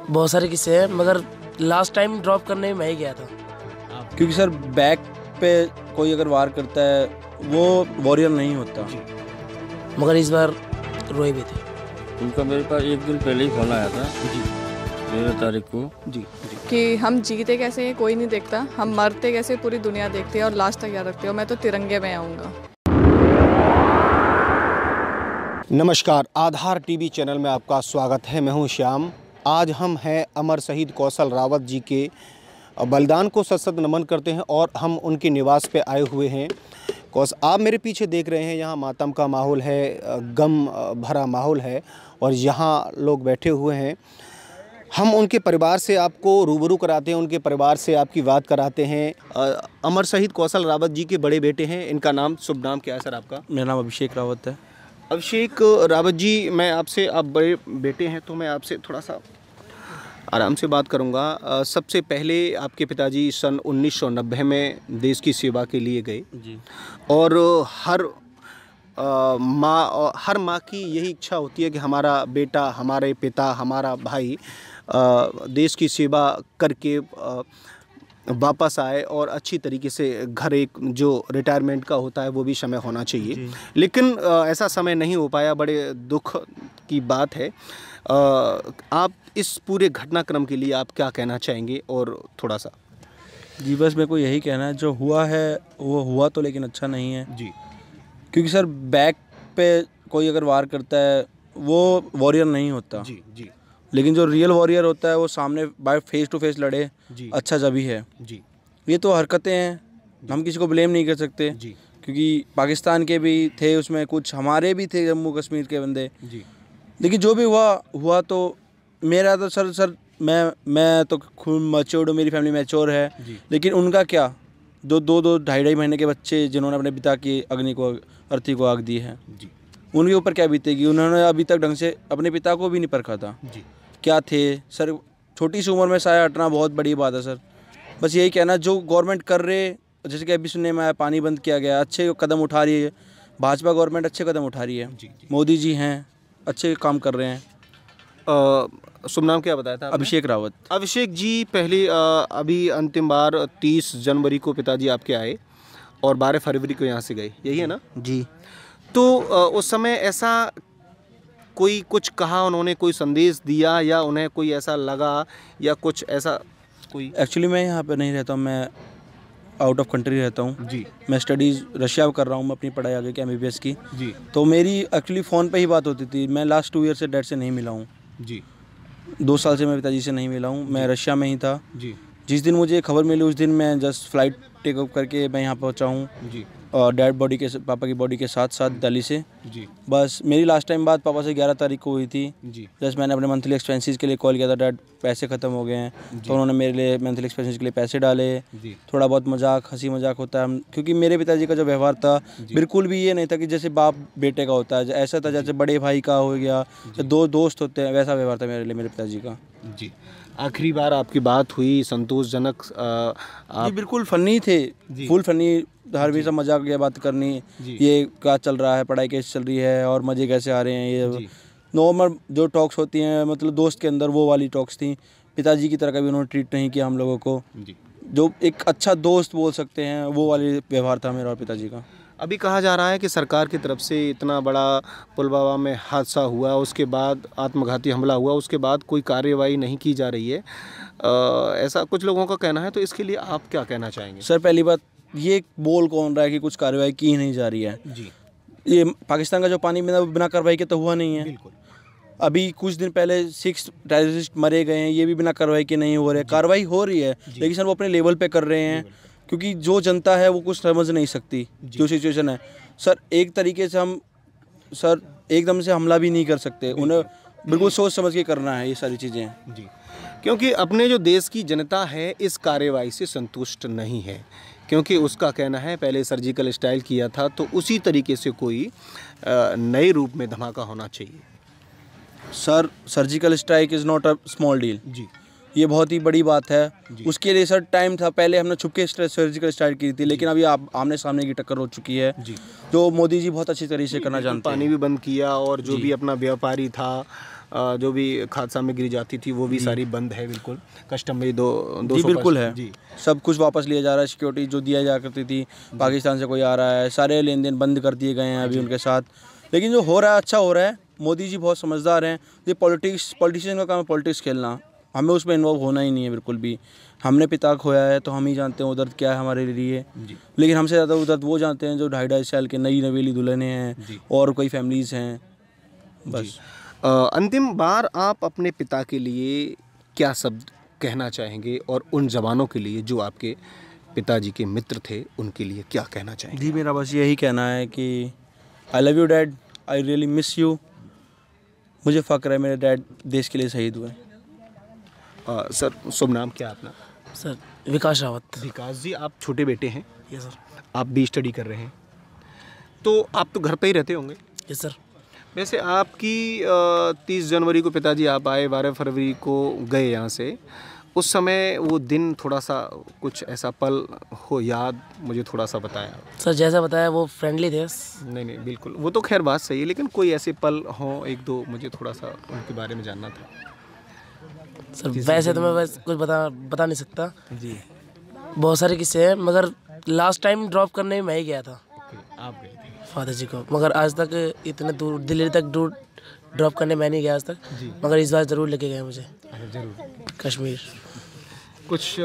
बहुत सारे किस्से हैं, मगर लास्ट टाइम ड्रॉप करने में मैं ही गया था। क्योंकि सर बैक पे कोई अगर वार करता है वो वॉरियर नहीं होता, मगर इस बार रोए भी थे। उनका मेरे पास एक दिन पहले ही फोन आया था जी, 13 तारीख को जी कि हम जीते कैसे हैं कोई नहीं देखता, हम मरते कैसे पूरी दुनिया देखती है और लास्ट तक याद रखती है, और मैं तो तिरंगे में आऊँगा। नमस्कार, आधार टीवी चैनल में आपका स्वागत है। मैं हूं श्याम। आज हम हैं अमर शहीद कौशल रावत जी के बलिदान को सत सत नमन करते हैं और हम उनके निवास पे आए हुए हैं। आप मेरे पीछे देख रहे हैं, यहाँ मातम का माहौल है, गम भरा माहौल है और यहाँ लोग बैठे हुए हैं। हम उनके परिवार से आपको रूबरू कराते हैं, उनके परिवार से आपकी बात कराते हैं। अमर शहीद कौशल रावत जी के बड़े बेटे हैं। इनका नाम, शुभ नाम क्या है सर आपका? मेरा नाम अभिषेक रावत है। अभिषेक रावत जी, मैं आपसे, आप बड़े बेटे हैं तो मैं आपसे थोड़ा सा आराम से बात करूंगा। सबसे पहले आपके पिताजी सन 1990 में देश की सेवा के लिए गए जी, और हर माँ की यही इच्छा होती है कि हमारा बेटा, हमारे पिता, हमारा भाई देश की सेवा करके वापस आए और अच्छी तरीके से घर, एक जो रिटायरमेंट का होता है वो भी समय होना चाहिए, लेकिन ऐसा समय नहीं हो पाया। बड़े दुख की बात है। आप इस पूरे घटनाक्रम के लिए आप क्या कहना चाहेंगे? और थोड़ा सा जी, बस मेरे को यही कहना है, जो हुआ है वो हुआ तो, लेकिन अच्छा नहीं है जी। क्योंकि सर बैक पे कोई अगर वार करता है वो वॉरियर नहीं होता जी जी, लेकिन जो रियल वॉरियर होता है वो सामने बाय फेस टू फेस लड़े जी, अच्छा जब ही है जी। ये तो हरकतें हैं, हम किसी को ब्लेम नहीं कर सकते जी, क्योंकि पाकिस्तान के भी थे उसमें, कुछ हमारे भी थे जम्मू कश्मीर के बंदे। जी, लेकिन जो भी हुआ तो मेरा तो सर मैं तो खुद मैच्योर्ड हूँ, मेरी फैमिली मैच्योर है, लेकिन उनका क्या, जो दो ढाई महीने के बच्चे जिन्होंने अपने पिता की अर्थी को आग दी है जी, उनके ऊपर क्या बीतेगी? उन्होंने अभी तक ढंग से अपने पिता को भी नहीं परखा था जी। क्या थे सर। छोटी सी उम्र में साया हटना बहुत बड़ी बात है सर। बस यही कहना, जो गवर्नमेंट कर रहे, जैसे कि अभी सुनने में आया पानी बंद किया गया, अच्छे कदम उठा रही है भाजपा गवर्नमेंट, अच्छे कदम उठा रही है। मोदी जी हैं, अच्छे काम कर रहे हैं। शुभ नाम क्या बताया था? अभिषेक रावत। अभिषेक जी, पहले अभी अंतिम बार 30 जनवरी को पिताजी आपके आए और 12 फरवरी को यहाँ से गए, यही है ना जी? तो उस समय ऐसा कोई कुछ कहा उन्होंने, कोई संदेश दिया या उन्हें कोई ऐसा लगा या कुछ ऐसा कोई? एक्चुअली मैं यहाँ पे नहीं रहता हूँ, मैं आउट ऑफ कंट्री रहता हूँ जी। मैं स्टडीज़ रशिया कर रहा हूँ, मैं अपनी पढ़ाई आगे की MBBS की जी। तो मेरी एक्चुअली फ़ोन पे ही बात होती थी। मैं लास्ट 2 ईयर से डैड से नहीं मिला हूँ जी। 2 साल से मैं पिताजी से नहीं मिला हूँ। मैं रशिया में ही था जी। जिस दिन मुझे खबर मिली उस दिन मैं जस्ट फ्लाइट टेक ऑफ करके मैं यहाँ पहुँचा हूँ जी। और डैड बॉडी के, पापा की बॉडी के साथ दिल्ली से। जी। बस मेरी लास्ट टाइम बात पापा से 11 तारीख को हुई थी। जी। जस्ट मैंने अपने मंथली एक्सपेंसेस के लिए कॉल किया था, डैड पैसे ख़त्म हो गए हैं, तो उन्होंने मेरे लिए मंथली एक्सपेंसेस के लिए पैसे डाले। जी। थोड़ा बहुत मजाक, हंसी मजाक होता है, क्योंकि मेरे पिताजी का जो व्यवहार था बिल्कुल भी ये नहीं था कि जैसे बाप बेटे का होता है, ऐसा था जैसे बड़े भाई का हो गया, दो दोस्त होते हैं, वैसा व्यवहार था मेरे लिए मेरे पिताजी का। जी। आखिरी बार आपकी बात हुई संतोषजनक? जी बिल्कुल फ़नी थे, फुल फ़नी, हर भी सब मजाक या बात करनी, ये क्या चल रहा है, पढ़ाई कैसे चल रही है और मज़े कैसे आ रहे हैं, ये नॉर्मल जो टॉक्स होती हैं, मतलब दोस्त के अंदर, वो वाली टॉक्स थी। पिताजी की तरह का भी उन्होंने ट्रीट नहीं किया हम लोगों को, जो एक अच्छा दोस्त बोल सकते हैं, वो वाली व्यवहार था मेरा और पिताजी का। अभी कहा जा रहा है कि सरकार की तरफ से इतना बड़ा पुलवामा में हादसा हुआ, उसके बाद आत्मघाती हमला हुआ, उसके बाद कोई कार्रवाई नहीं की जा रही है, ऐसा कुछ लोगों का कहना है, तो इसके लिए आप क्या कहना चाहेंगे? सर पहली बात, ये बोल कौन रहा है कि कुछ कार्रवाई की नहीं जा रही है? जी। ये पाकिस्तान का जो पानी बिना कार्रवाई के तो हुआ नहीं है। बिल्कुल। अभी कुछ दिन पहले 6 टेररिस्ट मरे गए हैं, ये भी बिना कार्रवाई के नहीं हो रहे। कार्रवाई हो रही है लेकिन सर वो अपने लेवल पे कर रहे हैं, क्योंकि जो जनता है वो कुछ समझ नहीं सकती जो सिचुएशन है। सर एक तरीके से हम सर एकदम से हमला भी नहीं कर सकते, उन्हें बिल्कुल सोच समझ के करना है ये सारी चीज़ें जी। क्योंकि अपने जो देश की जनता है इस कार्रवाई से संतुष्ट नहीं है, क्योंकि उसका कहना है पहले सर्जिकल स्ट्राइक किया था तो उसी तरीके से कोई नए रूप में धमाका होना चाहिए। Sir surgical strike is not a small deal ji. ये बहुत ही बड़ी बात है। उसके लिए सर टाइम था, पहले हमने छुप के सर्जिकल स्ट्राइक की थी, लेकिन अभी आमने सामने की टक्कर हो चुकी है जो मोदी जी बहुत अच्छी तरीके से करना जानते हैं। पानी भी बंद किया और जो भी अपना व्यापारी था जो भी खाद्य सामग्री जाती थी वो भी सारी बंद है बिल्कुल। कस्टमरी दो जी बिल्कुल है जी। सब कुछ वापस लिया जा रहा है। सिक्योरिटी जो दिया जा करती थी पाकिस्तान से कोई आ रहा है, सारे लेन देन बंद कर दिए गए हैं अभी उनके साथ। लेकिन जो हो रहा है अच्छा हो रहा है। मोदी जी बहुत समझदार हैं। ये पॉलिटिशियन का काम है पॉलिटिक्स खेलना, हमें उसमें इन्वॉल्व होना ही नहीं है बिल्कुल भी। हमने पिता खोया है तो हम ही जानते हैं उधर क्या है हमारे लिए। लेकिन हमसे ज़्यादा उधर वो जानते हैं जो 2.5 साल के नई नवेली दुल्हने हैं और कोई फैमिलीज़ हैं बस। अंतिम बार आप अपने पिता के लिए क्या शब्द कहना चाहेंगे और उन जवानों के लिए जो आपके पिताजी के मित्र थे उनके लिए क्या कहना चाहेंगे? जी मेरा बस यही कहना है कि I love you dad, I really miss you. मुझे फ़ख्र है मेरे डैड देश के लिए शहीद हुए। सर शुभ नाम क्या अपना? सर विकास रावत। विकास जी, आप छोटे बेटे हैं, यस सर। आप भी स्टडी कर रहे हैं, तो आप तो घर पे ही रहते होंगे। Yes sir. वैसे आपकी 30 जनवरी को पिताजी आप आए, 12 फरवरी को गए यहाँ से, उस समय वो दिन थोड़ा सा कुछ ऐसा पल हो याद, मुझे थोड़ा सा बताया। सर जैसा बताया वो फ्रेंडली थे। नहीं बिल्कुल, वो तो खैर बात सही है, लेकिन कोई ऐसे पल हो एक दो, मुझे थोड़ा सा उनके बारे में जानना था। सर वैसे तो मैं बस कुछ बता नहीं सकता जी। बहुत सारे किस्से हैं, मगर लास्ट टाइम ड्रॉप करने में मैं ही गया था। आप गए थे फादर जी को, मगर आज तक इतने दूर दिल्ली तक दूर ड्रॉप करने मैं नहीं गया आज तक। मगर इस बार ज़रूर लेके गए मुझे जरूर। कश्मीर। कुछ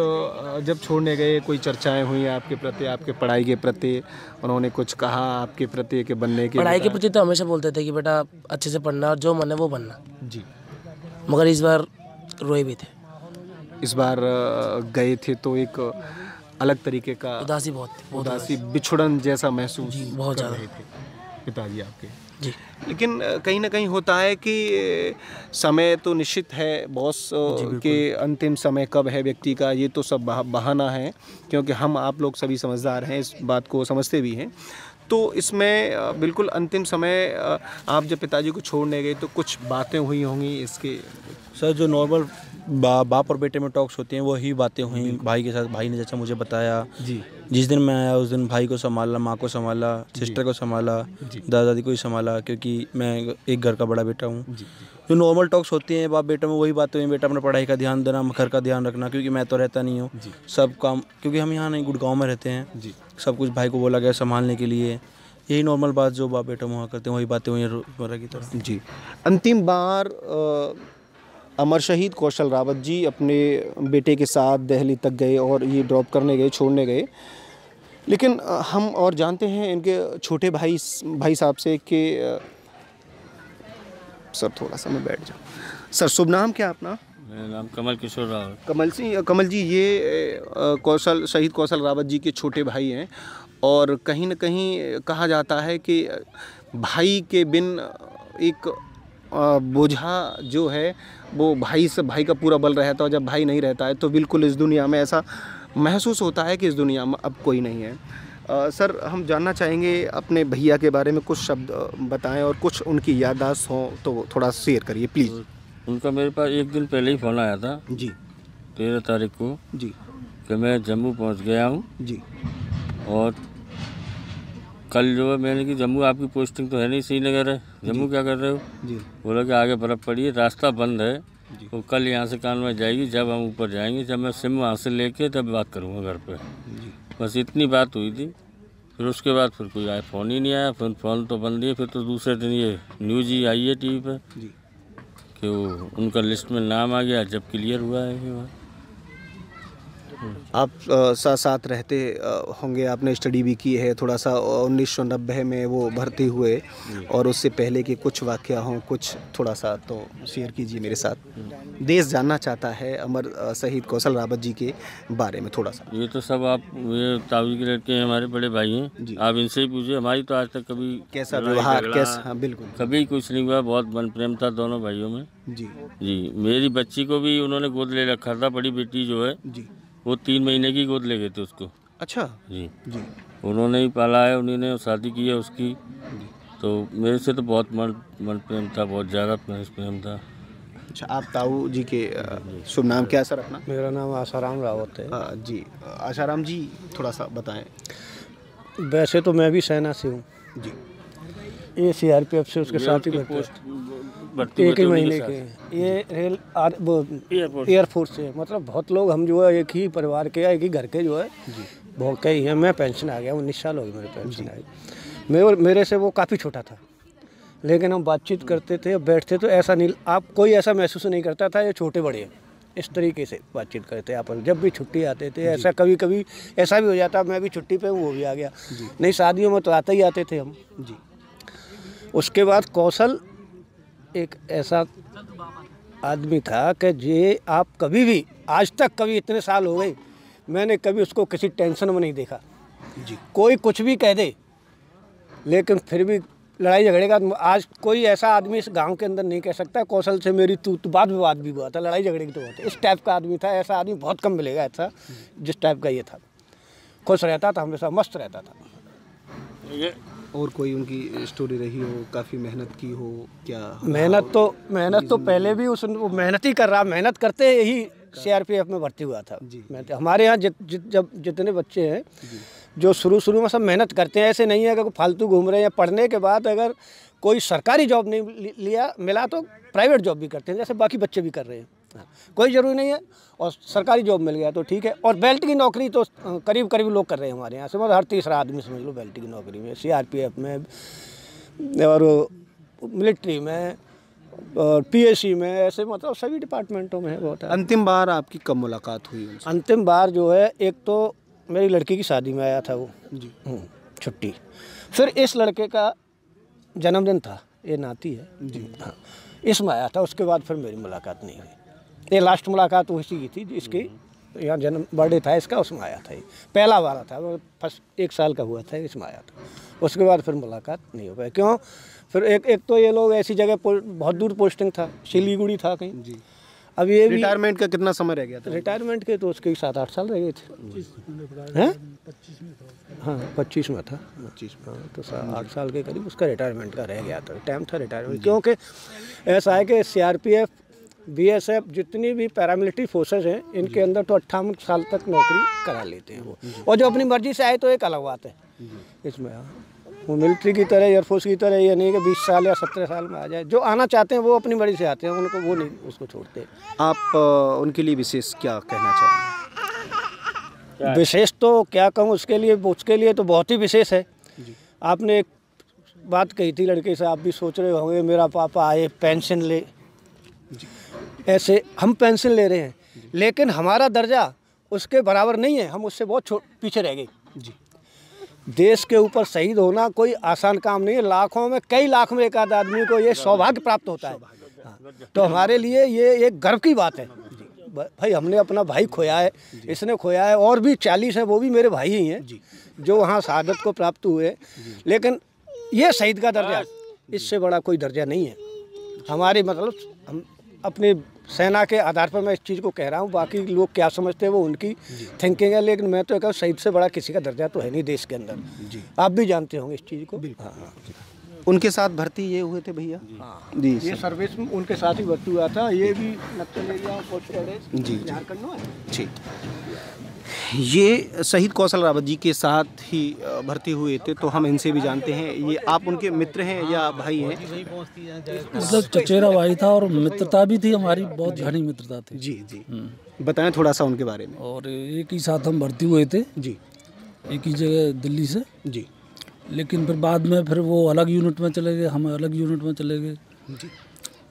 जब छोड़ने गए कोई चर्चाएं हुई आपके प्रति, आपके पढ़ाई के प्रति, उन्होंने कुछ कहा आपके प्रति के बनने के? पढ़ाई के प्रति तो हमेशा बोलते थे कि बेटा अच्छे से पढ़ना और जो मन है वो बनना। जी। मगर इस बार रोए भी थे। इस बार गए थे तो एक अलग तरीके का उदासी बहुत थी, उदासी, बिछुड़न जैसा महसूस बहुत कर ज़्यादा रहे थे पिताजी आपके। जी। लेकिन कहीं ना कहीं होता है कि समय तो निश्चित है, बॉस के अंतिम समय कब है व्यक्ति का, ये तो सब बहाना है, क्योंकि हम आप लोग सभी समझदार हैं, इस बात को समझते भी हैं। तो इसमें बिल्कुल अंतिम समय आप जब पिताजी को छोड़ने गए तो कुछ बातें हुई होंगी इसके? सर जो नॉर्मल बाप और बेटे में टॉक्स होती हैं वही बातें हुई भाई के साथ। भाई ने जैसा मुझे बताया, जी। जिस दिन मैं आया उस दिन भाई को संभाला, माँ को संभाला, सिस्टर को संभाला, दादा दादी को ही संभाला, क्योंकि मैं एक घर का बड़ा बेटा हूँ। जो नॉर्मल टॉक्स होती हैं बाप बेटा में वही बातें हुई। बेटा अपने पढ़ाई का ध्यान देना, घर का ध्यान रखना, क्योंकि मैं तो रहता नहीं हूँ सब काम, क्योंकि हम यहाँ नहीं गुड़गांव में रहते हैं। सब कुछ भाई को बोला गया संभालने के लिए। यही नॉर्मल बात जो बाप बेटा वहाँ करते हैं वही बातें हुई रोज़मर्रा की तरह। जी। अंतिम बार अमर शहीद कौशल रावत जी अपने बेटे के साथ दिल्ली तक गए और ये ड्रॉप करने गए, छोड़ने गए, लेकिन हम और जानते हैं इनके छोटे भाई साहब से कि सर थोड़ा सा मैं बैठ जाऊँ। सर शुभ नाम क्या अपना? मेरा नाम कमल किशोर रावत। कमल जी, ये शहीद कौशल रावत जी के छोटे भाई हैं और कहीं न कहीं कहा जाता है कि भाई के बिन एक बोझा जो है वो भाई का पूरा बल रहता है, और जब भाई नहीं रहता है तो बिल्कुल इस दुनिया में ऐसा महसूस होता है कि इस दुनिया में अब कोई नहीं है। सर हम जानना चाहेंगे अपने भैया के बारे में कुछ शब्द बताएं और कुछ उनकी याददाश्त हो तो थोड़ा शेयर करिए प्लीज़। उनका मेरे पास एक दिन पहले ही फ़ोन आया था जी। 13 तारीख को जी। कि मैं जम्मू पहुंच गया हूं जी। और कल जो है मैंने कि जम्मू आपकी पोस्टिंग तो है नहीं, श्रीनगर है, जम्मू क्या कर रहे हो? जी। बोला कि आगे बर्फ़ पड़ी है, रास्ता बंद है, तो कल यहाँ से कानवा जाएगी, जब हम ऊपर जाएंगे, जब मैं सिम वहाँ से लेके तब बात करूँगा घर पे। बस इतनी बात हुई थी। फिर उसके बाद फिर कोई फ़ोन ही नहीं आया, फिर फ़ोन तो बंद ही। फिर तो दूसरे दिन ये न्यूज़ ही आई है टीवी पे कि वो उनका लिस्ट में नाम आ गया, जब क्लियर हुआ है कि वहाँ। आप साथ रहते होंगे, आपने स्टडी भी की है थोड़ा सा। 1990 में वो भर्ती हुए और उससे पहले के कुछ वाक़या हों, कुछ थोड़ा सा तो शेयर कीजिए मेरे साथ। देश जानना चाहता है अमर शहीद कौशल रावत जी के बारे में थोड़ा सा। ये तो सब आप ये ताऊ के लड़के हैं, हमारे बड़े भाई हैं, आप इनसे ही पूछिए। हमारी तो आज तक कभी कैसा व्यवहार, कैसा? हाँ बिल्कुल, कभी कुछ नहीं हुआ। बहुत मन प्रेम था दोनों भाइयों में। जी। मेरी बच्ची को भी उन्होंने गोद ले रखा था, बड़ी बेटी जो है जी, वो 3 महीने की गोद ले गए थे उसको। अच्छा जी। जी। उन्होंने ही पाला है, उन्होंने शादी की है उसकी। तो मेरे से तो बहुत मन प्रेम था, बहुत ज़्यादा प्रेम था। अच्छा, आप ताऊ जी के शुभ नाम क्या सर अपना? मेरा नाम आसाराम रावत है। जी। आशाराम जी थोड़ा सा बताएं। वैसे तो मैं भी सेना से हूँ जी। ये CRPF से उसके साथ ही बैठे। भर्ती एक ही हुए थे महीने उन्हीं के। ये एयरफोर्स से, मतलब बहुत लोग हम जो है एक ही परिवार के, एक ही घर के जो है बहुत कई हैं। मैं पेंशन आ गया, 19 साल हो गए मेरे पेंशन आए। मेरे से वो काफ़ी छोटा था, लेकिन हम बातचीत करते थे, बैठते तो ऐसा नहीं, आप कोई ऐसा महसूस नहीं करता था ये छोटे बड़े हैं। इस तरीके से बातचीत करते अपन। जब भी छुट्टी आते थे, ऐसा कभी कभी ऐसा भी हो जाता मैं भी छुट्टी पे हूँ, वो भी आ गया। नहीं, शादियों में तो आते ही आते थे हम जी। उसके बाद कौशल एक ऐसा आदमी था कि जे आप कभी भी, आज तक कभी, इतने साल हो गए, मैंने कभी उसको किसी टेंशन में नहीं देखा जी। कोई कुछ भी कह दे, लेकिन फिर भी लड़ाई झगड़े का आज कोई ऐसा आदमी इस गांव के अंदर नहीं कह सकता कौशल से मेरी तू बात विवाद भी हुआ था, लड़ाई झगड़े की तो होते। इस टाइप का आदमी था। ऐसा आदमी बहुत कम मिलेगा ऐसा जिस टाइप का ये था। खुश रहता था, हमेशा मस्त रहता था। और कोई उनकी स्टोरी रही हो, काफ़ी मेहनत की हो क्या? मेहनत तो पहले भी वो मेहनत ही कर रहा, मेहनत करते ही CRPF में भर्ती हुआ था। हमारे यहाँ जितने बच्चे हैं जो शुरू में सब मेहनत करते हैं, ऐसे नहीं है कि फालतू घूम रहे हैं। पढ़ने के बाद अगर कोई सरकारी जॉब नहीं मिला तो प्राइवेट जॉब भी करते हैं, जैसे बाकी बच्चे भी कर रहे हैं। कोई ज़रूरी नहीं है, और सरकारी जॉब मिल गया तो ठीक है। और बेल्ट की नौकरी तो करीब करीब लोग कर रहे हैं हमारे यहाँ से, मतलब हर तीसरा आदमी समझ लो बेल्ट की नौकरी में, CRPF में और मिलिट्री में और PSC में, ऐसे मतलब सभी डिपार्टमेंटों में है बहुत है। अंतिम बार आपकी कब मुलाकात हुई उनसे? अंतिम बार जो है, एक तो मेरी लड़की की शादी में आया था वो जी, छुट्टी। फिर इस लड़के का जन्मदिन था, ये नाती है जी, हाँ, इसमें आया था। उसके बाद फिर मेरी मुलाकात नहीं हुई। ये लास्ट मुलाकात उसी की थी, इसकी यहाँ जन्म बर्थडे था इसका, उसमें आया था। ये पहला वाला था, वो फर्स्ट 1 साल का हुआ था, इसमें आया था। उसके बाद फिर मुलाकात नहीं हो पाई। क्यों? फिर एक तो ये लोग ऐसी जगह बहुत दूर पोस्टिंग था, सिलीगुड़ी था कहीं जी। अब ये रिटायरमेंट का कितना समय रह गया था? रिटायरमेंट के तो उसके 7-8 साल रह गए थे। हैं? हाँ, 25 में था। 25 में तो 8 साल के करीब उसका रिटायरमेंट का रह गया था, टाइम था रिटायरमेंट। क्योंकि ऐसा है कि CRPF, BSF, जितनी भी पैरामिलिट्री फोर्सेज हैं, इनके अंदर तो 58 साल तक नौकरी करा लेते हैं वो। और जो अपनी मर्जी से आए तो एक अलग बात है इसमें। वो मिलिट्री की तरह, एयरफोर्स की तरह ये नहीं कि 20 साल या 17 साल में आ जाए। जो आना चाहते हैं वो अपनी मर्जी से आते हैं, उनको वो नहीं उसको छोड़ते। आप उनके लिए विशेष क्या कहना चाहेंगे? विशेष तो क्या कहूँ उसके लिए तो बहुत ही विशेष है। आपने एक बात कही थी लड़के से, आप भी सोच रहे होंगे मेरा पापा आए पेंशन ले, ऐसे हम पेंशन ले रहे हैं, लेकिन हमारा दर्जा उसके बराबर नहीं है, हम उससे बहुत पीछे रह गए जी। देश के ऊपर शहीद होना कोई आसान काम नहीं है। लाखों में, कई लाख में एक आध आदमी को ये सौभाग्य प्राप्त होता है। हाँ, तो हमारे लिए ये एक गर्व की बात है भाई। हमने अपना भाई खोया है, इसने खोया है, और भी 40 हैं, वो भी मेरे भाई ही हैं जो वहाँ शहादत को प्राप्त हुए। लेकिन ये शहीद का दर्जा, इससे बड़ा कोई दर्जा नहीं है हमारे, मतलब हम अपने सेना के आधार पर मैं इस चीज़ को कह रहा हूँ। बाकी लोग क्या समझते हैं वो उनकी थिंकिंग है, लेकिन मैं तो कहूँ शहीद से बड़ा किसी का दर्जा तो है नहीं देश के अंदर जी। आप भी जानते होंगे इस चीज़ को। हाँ। उनके साथ भर्ती ये हुए थे भैया जी? ये सर्विस में उनके साथ ही भर्ती हुआ था। ये भी नक्सल एरिया जी झारखंड में जी। ये शहीद कौशल रावत जी के साथ ही भर्ती हुए थे, तो हम इनसे भी जानते हैं। ये आप उनके मित्र हैं या भाई हैं? मतलब चचेरा भाई था और मित्रता भी थी हमारी, बहुत घनी मित्रता थी जी जी। बताएं थोड़ा सा उनके बारे में। और एक ही साथ हम भर्ती हुए थे जी, एक ही जगह दिल्ली से जी। लेकिन फिर बाद में फिर वो अलग यूनिट में चले गए, हम अलग यूनिट में चले गए जी।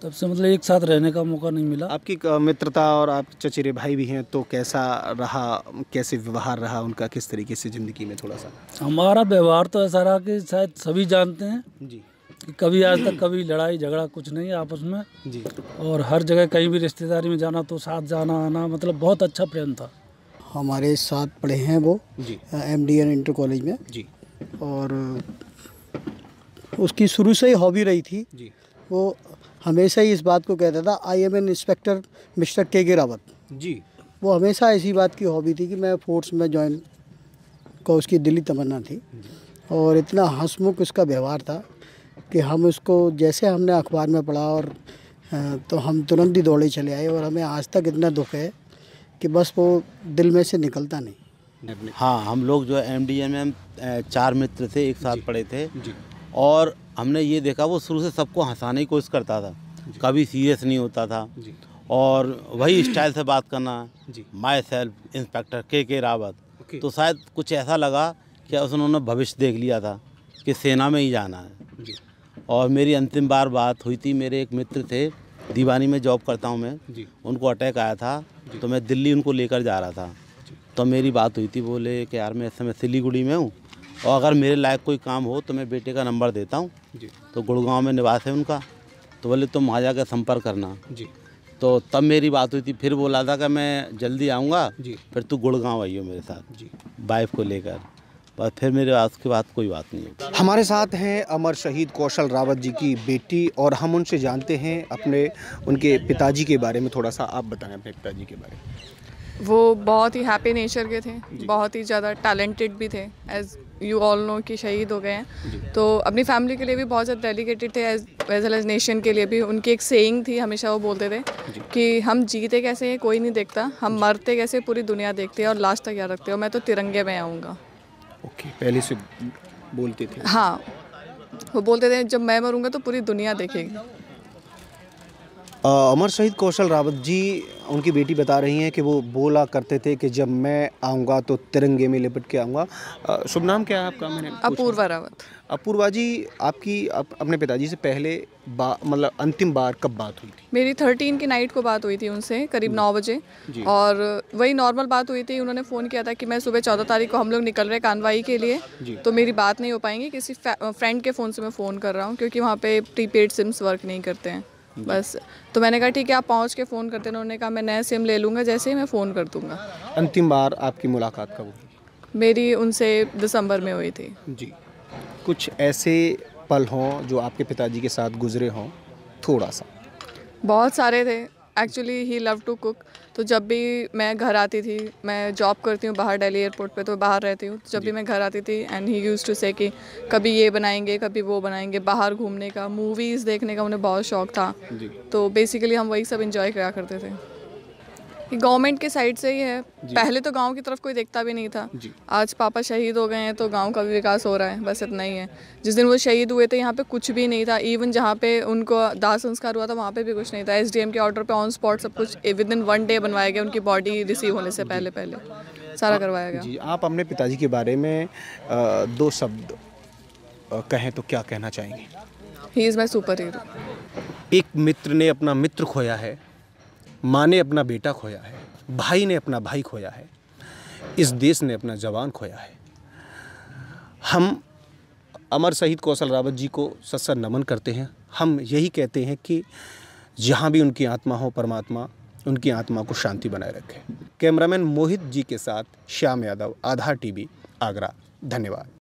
तब से मतलब एक साथ रहने का मौका नहीं मिला। आपकी मित्रता और आप चचेरे भाई भी हैं, तो कैसा रहा, कैसे व्यवहार रहा उनका, किस तरीके से ज़िंदगी में? थोड़ा सा हमारा व्यवहार तो ऐसा रहा कि शायद सभी जानते हैं जी कि कभी आज तक कभी लड़ाई झगड़ा कुछ नहीं है आपस में जी। और हर जगह कहीं भी रिश्तेदारी में जाना तो साथ जाना आना, मतलब बहुत अच्छा प्रेम था। हमारे साथ पढ़े हैं वो जी MDN इंटर कॉलेज में जी। और उसकी शुरू से ही हॉबी रही थी जी। वो हमेशा ही इस बात को कहता था I am an inspector mister KK Rawat ji. वो हमेशा ऐसी बात की हॉबी थी कि मैं फोर्स में ज्वाइन को उसकी दिली तमन्ना थी। और इतना हंसमुख उसका व्यवहार था कि हम उसको जैसे हमने अखबार में पढ़ा और तो हम तुरंत ही दौड़े चले आए। और हमें आज तक इतना दुख है कि बस वो दिल में से निकलता नहीं। हाँ, हम लोग जो है MDN में हम 4 मित्र थे, एक साथ पढ़े थे और हमने ये देखा वो शुरू से सबको हंसाने की कोशिश करता था। कभी सीरियस नहीं होता था जी। और वही स्टाइल से बात करना, जी। माई सेल्फ इंस्पेक्टर के रावत। ओके। तो शायद कुछ ऐसा लगा कि उन्होंने भविष्य देख लिया था कि सेना में ही जाना है। जी। और मेरी अंतिम बार बात हुई थी, मेरे एक मित्र थे, दीवानी में जॉब करता हूँ मैं, जी। उनको अटैक आया था तो मैं दिल्ली उनको लेकर जा रहा था। तो मेरी बात हुई थी, बोले कि यार मैं इस समय सिलीगुड़ी में हूँ और अगर मेरे लायक कोई काम हो तो मैं बेटे का नंबर देता हूँ। तो गुड़गांव में निवास है उनका, तो बोले तुम वहाँ जाकर संपर्क करना। जी। तो तब मेरी बात हुई थी, फिर बोला था कि मैं जल्दी आऊँगा, जी। फिर तू गुड़गांव आइयो मेरे साथ जी। वाइफ को लेकर। बस फिर मेरे उसके बाद कोई बात नहीं हुई। हमारे साथ हैं अमर शहीद कौशल रावत जी की बेटी और हम उनसे जानते हैं उनके पिताजी के बारे में। थोड़ा सा आप बताएं अपने पिताजी के बारे में। वो बहुत ही हैप्पी नेचर के थे, बहुत ही ज़्यादा टैलेंटेड भी थे, एज यू ऑल नो कि शहीद हो गए हैं। तो अपनी फैमिली के लिए भी बहुत ज़्यादा डेडिकेटेड थे, एज वेल एज नेशन के लिए भी। उनकी एक सेइंग थी, हमेशा वो बोलते थे कि हम जीते कैसे हैं कोई नहीं देखता, हम मरते कैसे पूरी दुनिया देखती है और लास्ट तक याद रखते हो, मैं तो तिरंगे में आऊँगा। ओके, पहले से बोलते थे। हाँ, वो बोलते थे जब मैं मरूंगा तो पूरी दुनिया देखेगी। अमर शहीद कौशल रावत जी, उनकी बेटी बता रही हैं कि वो बोला करते थे कि जब मैं आऊँगा तो तिरंगे में लिपट के आऊँगा। शुभ नाम क्या है आपका? मैंने अपूर्वा रावत। अपूर्वा जी, आपकी अपने पिताजी से पहले मतलब अंतिम बार कब बात हुई थी? मेरी 13 की नाइट को बात हुई थी उनसे, करीब 9 बजे। और वही नॉर्मल बात हुई थी। उन्होंने फ़ोन किया था कि मैं सुबह 14 तारीख को हम लोग निकल रहे हैं कानवाई के लिए, तो मेरी बात नहीं हो पाएंगी, किसी फ्रेंड के फ़ोन से मैं फ़ोन कर रहा हूँ क्योंकि वहाँ पे प्रीपेड सिम्स वर्क नहीं करते हैं। बस तो मैंने कहा ठीक है आप पहुँच के फ़ोन करते हैं। उन्होंने कहा मैं नया सिम ले लूँगा, जैसे ही मैं फ़ोन कर दूँगा। अंतिम बार आपकी मुलाकात कब हुई? मेरी उनसे दिसंबर में हुई थी। जी। कुछ ऐसे पल हों जो आपके पिताजी के साथ गुजरे हों, थोड़ा सा? बहुत सारे थे। Actually he love to cook, तो जब भी मैं घर आती थी, मैं जॉब करती हूँ बाहर दिल्ली एयरपोर्ट पे, तो बाहर रहती हूँ, जब भी मैं घर आती थी एंड ही यूज्ड टू से कि कभी ये बनाएंगे कभी वो बनाएंगे। बाहर घूमने का, मूवीज़ देखने का उन्हें बहुत शौक था। तो बेसिकली हम वही सब एंजॉय करा करते थे। गवर्नमेंट के साइड से ही है, पहले तो गांव की तरफ कोई देखता भी नहीं था। आज पापा शहीद हो गए हैं तो गांव का भी विकास हो रहा है, बस इतना ही है। जिस दिन वो शहीद हुए थे यहाँ पे कुछ भी नहीं था, इवन जहाँ पे उनको दाह संस्कार हुआ था वहाँ पे भी कुछ नहीं था। एसडीएम के ऑर्डर पे ऑन स्पॉट सब कुछ विद इन 1 डे बनवाया गया, उनकी बॉडी रिसीव होने से पहले सारा करवाया गया। जी, आप अपने पिताजी के बारे में 2 शब्द कहें तो क्या कहना चाहेंगे? He is my super hero. एक मित्र ने अपना मित्र खोया है, माँ ने अपना बेटा खोया है, भाई ने अपना भाई खोया है, इस देश ने अपना जवान खोया है। हम अमर शहीद कौशल रावत जी को सत्सर नमन करते हैं। हम यही कहते हैं कि जहाँ भी उनकी आत्मा हो, परमात्मा उनकी आत्मा को शांति बनाए रखे। कैमरामैन मोहित जी के साथ श्याम यादव, आधार टीवी, आगरा। धन्यवाद।